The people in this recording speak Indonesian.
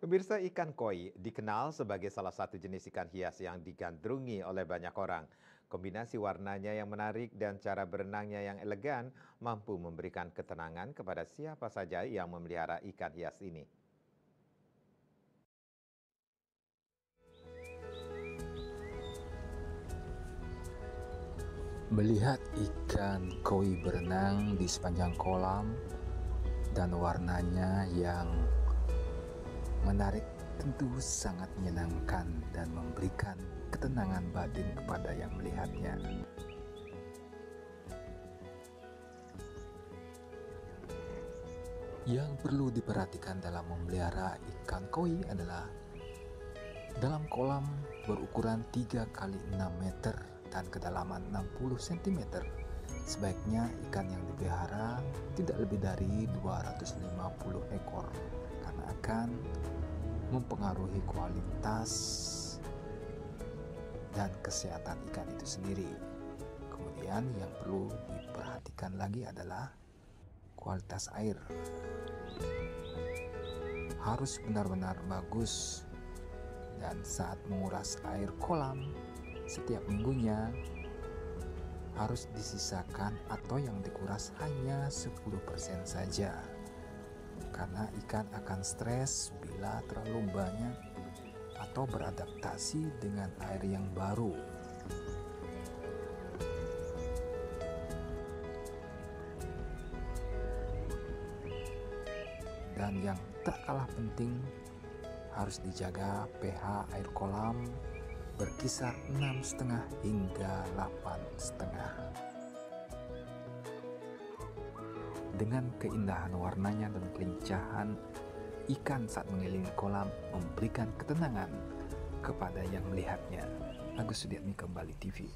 Pemirsa, ikan koi dikenal sebagai salah satu jenis ikan hias yang digandrungi oleh banyak orang. Kombinasi warnanya yang menarik dan cara berenangnya yang elegan mampu memberikan ketenangan kepada siapa saja yang memelihara ikan hias ini. Melihat ikan koi berenang di sepanjang kolam dan warnanya yang menarik tentu sangat menyenangkan dan memberikan ketenangan batin kepada yang melihatnya. Yang perlu diperhatikan dalam memelihara ikan koi adalah dalam kolam berukuran 3 kali 6 meter dan kedalaman 60 cm. Sebaiknya ikan yang dipelihara tidak lebih dari 250 ekor karena akan mempengaruhi kualitas dan kesehatan ikan itu sendiri. Kemudian yang perlu diperhatikan lagi adalah kualitas air. Harus benar-benar bagus, dan saat menguras air kolam setiap minggunya harus disisakan atau yang dikuras hanya 10% saja, karena ikan akan stres bila terlalu banyak atau beradaptasi dengan air yang baru. Dan yang tak kalah penting, harus dijaga pH air kolam berkisar 6,5 hingga 8,5. Dengan keindahan warnanya dan kelincahan ikan saat mengelilingi kolam memberikan ketenangan kepada yang melihatnya. Agus Sudiatmi, Kembali TV.